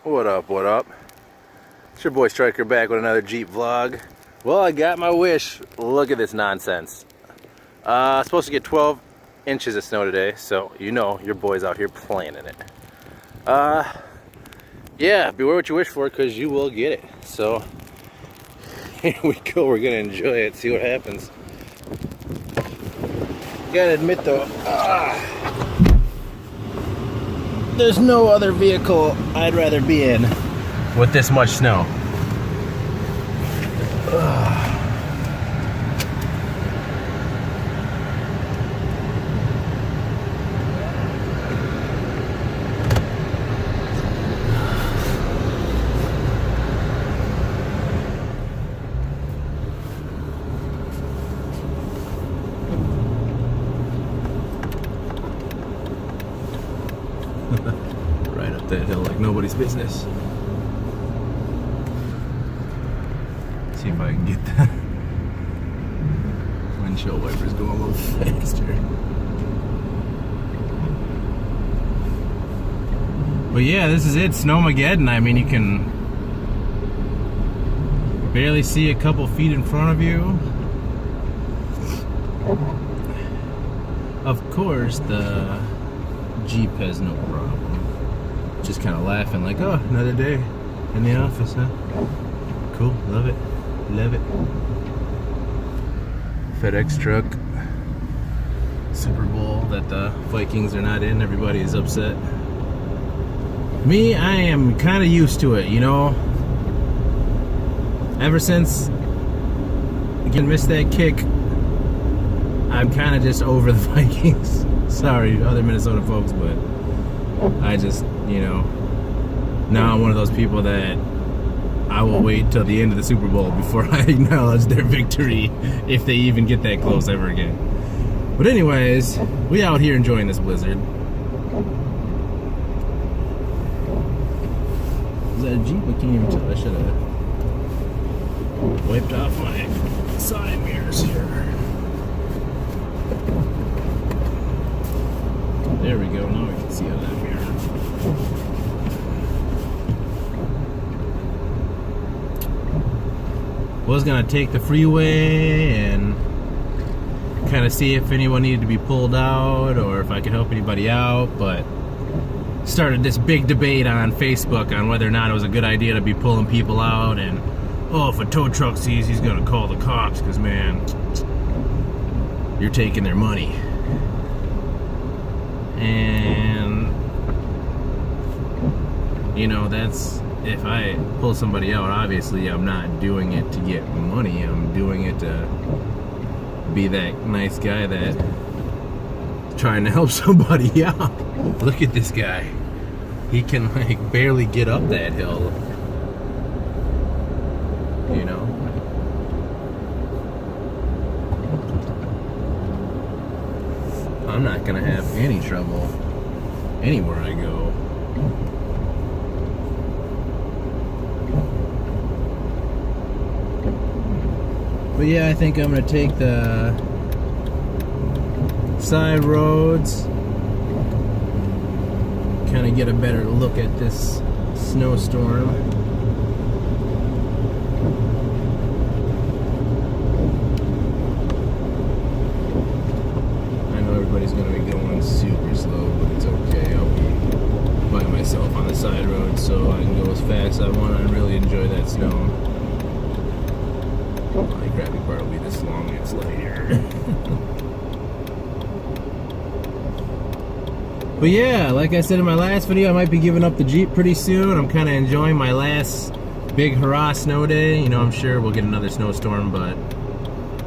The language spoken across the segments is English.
What up, what up? It's your boy Striker back with another Jeep vlog. Well, I got my wish. Look at this nonsense. Supposed to get 12 inches of snow today, so you know your boy's out here planning it. Yeah, beware what you wish for, because you will get it. So, here we go. We're going to enjoy it, see what happens. Gotta admit though, there's no other vehicle I'd rather be in with this much snow. Right up that hill like nobody's business. See if I can get the windshield wipers going a little faster. But yeah, this is it, Snowmageddon. I mean, you can barely see a couple feet in front of you. Of course, the Jeep has no problem. Just kind of laughing like, oh, another day in the office, huh? Cool, love it, love it. FedEx truck, Super Bowl that the Vikings are not in, everybody is upset. Me, I am kind of used to it, you know? Ever since again missed that kick, I'm kind of just over the Vikings. Sorry, other Minnesota folks, but I just, you know, now I'm one of those people that I will wait till the end of the Super Bowl before I acknowledge their victory, if they even get that close ever again. But anyways, we out here enjoying this blizzard. Is that a Jeep? I can't even tell. I should have wiped off my side mirrors here. There we go, now we can see out of that mirror. Was gonna take the freeway and kind of see if anyone needed to be pulled out or if I could help anybody out, but started this big debate on Facebook on whether or not it was a good idea to be pulling people out, and oh, if a tow truck sees, he's gonna call the cops because, man, you're taking their money. And, you know, that's, if I pull somebody out, obviously I'm not doing it to get money. I'm doing it to be that nice guy that's trying to help somebody out. Look at this guy. He can, like, barely get up that hill. You know? I'm not gonna have any trouble anywhere I go. But yeah, I think I'm gonna take the side roads, kind of get a better look at this snowstorm. Everybody's gonna be going super slow, but it's okay. I'll be by myself on the side road, so I can go as fast as I want and really enjoy that snow. My crappy part will be this long and it's light here. But yeah, like I said in my last video, I might be giving up the Jeep pretty soon. I'm kind of enjoying my last big hurrah snow day. You know, I'm sure we'll get another snowstorm, but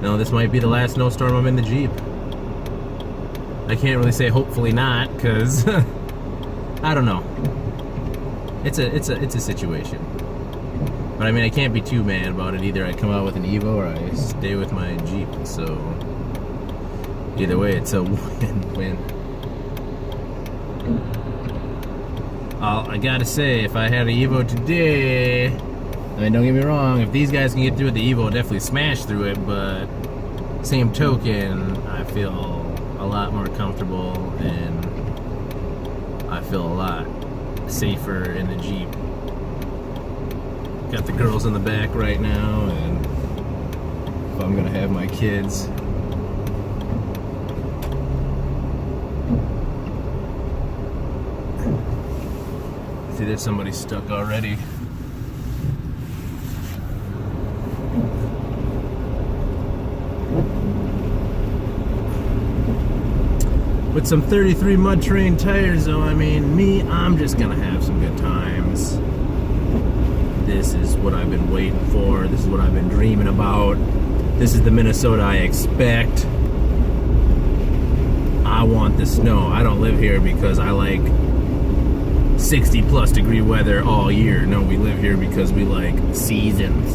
no, this might be the last snowstorm I'm in the Jeep. I can't really say hopefully not, because I don't know. It's a situation. But I mean, I can't be too mad about it. Either I come out with an Evo or I stay with my Jeep. So either way, it's a win-win. I gotta say, if I had an Evo today, I mean, don't get me wrong, if these guys can get through it, the Evo will definitely smash through it, but same token, I feel a lot more comfortable and I feel a lot safer in the Jeep Got the girls in the back right now, and if I'm gonna have my kids. See, there's somebody stuck already. With some 33 mud terrain tires, though, I mean, I'm just gonna have some good times. This is what I've been waiting for. This is what I've been dreaming about. This is the Minnesota I expect. I want the snow. I don't live here because I like 60 plus degree weather all year. No, we live here because we like seasons.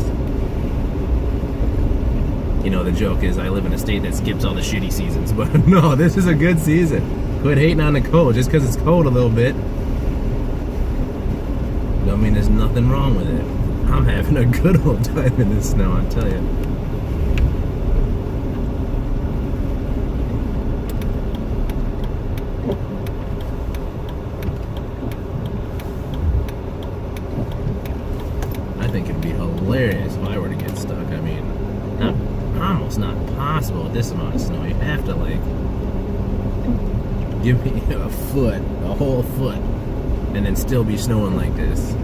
You know, the joke is I live in a state that skips all the shitty seasons, but no, this is a good season. Quit hating on the cold. Just because it's cold a little bit don't mean there's nothing wrong with it. I'm having a good old time in this snow, I tell you. I think it'd be hilarious if I were to get stuck. I mean, almost not possible with this amount of snow. You have to, like, give me a foot, a whole foot, and then still be snowing like this.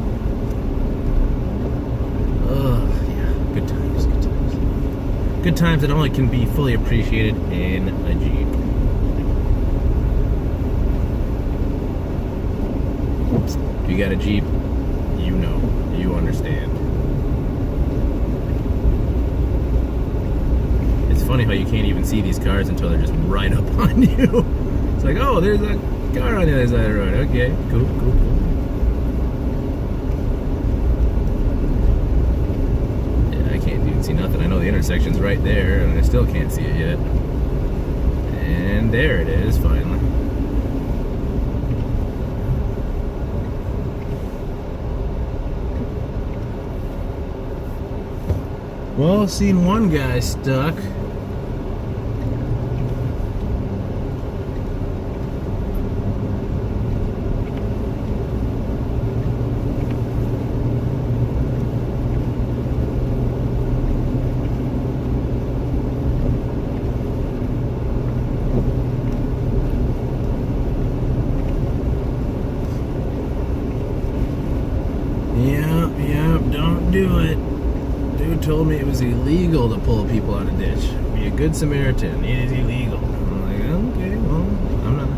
Ugh, yeah, good times, good times. Good times that only can be fully appreciated in a Jeep. If you got a Jeep, you know, you understand. It's funny how you can't even see these cars until they're just right up on you. It's like, oh, there's a car on the other side of the road. Okay, cool, cool, cool. Yeah, I can't even see nothing. I know the intersection's right there, and I still can't see it yet. And there it is, finally. Well, seen one guy stuck. Yep, don't do it. Dude told me it was illegal to pull people out of ditch. Be a good Samaritan. It is illegal. I'm like, okay, well, I'm not.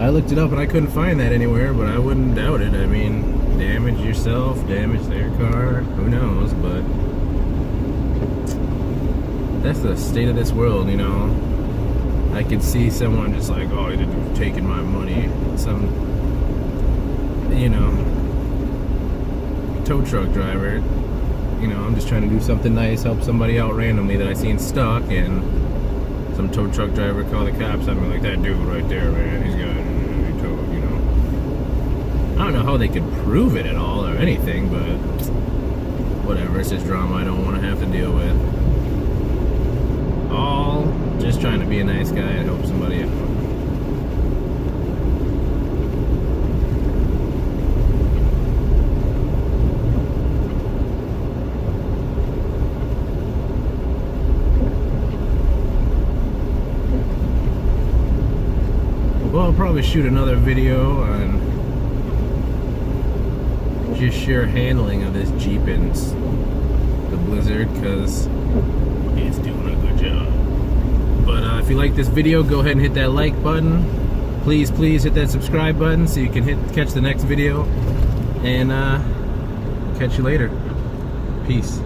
I looked it up and I couldn't find that anywhere, but I wouldn't doubt it. I mean, damage yourself, damage their car, who knows, but that's the state of this world, you know. I could see someone just like, oh, you're taking my money. Some, you know, tow truck driver. You know, I'm just trying to do something nice, help somebody out randomly that I seen stuck, and some tow truck driver called the cops on me like, that dude right there, man, he's got a tow, you know. I don't know how they could prove it at all or anything, but whatever, it's just drama I don't want to have to deal with. All just trying to be a nice guy and help somebody out. Well, I'll probably shoot another video on just sheer handling of this Jeep in the blizzard, because it's doing a good job. But if you like this video, go ahead and hit that like button. Please hit that subscribe button so you can catch the next video. And catch you later. Peace.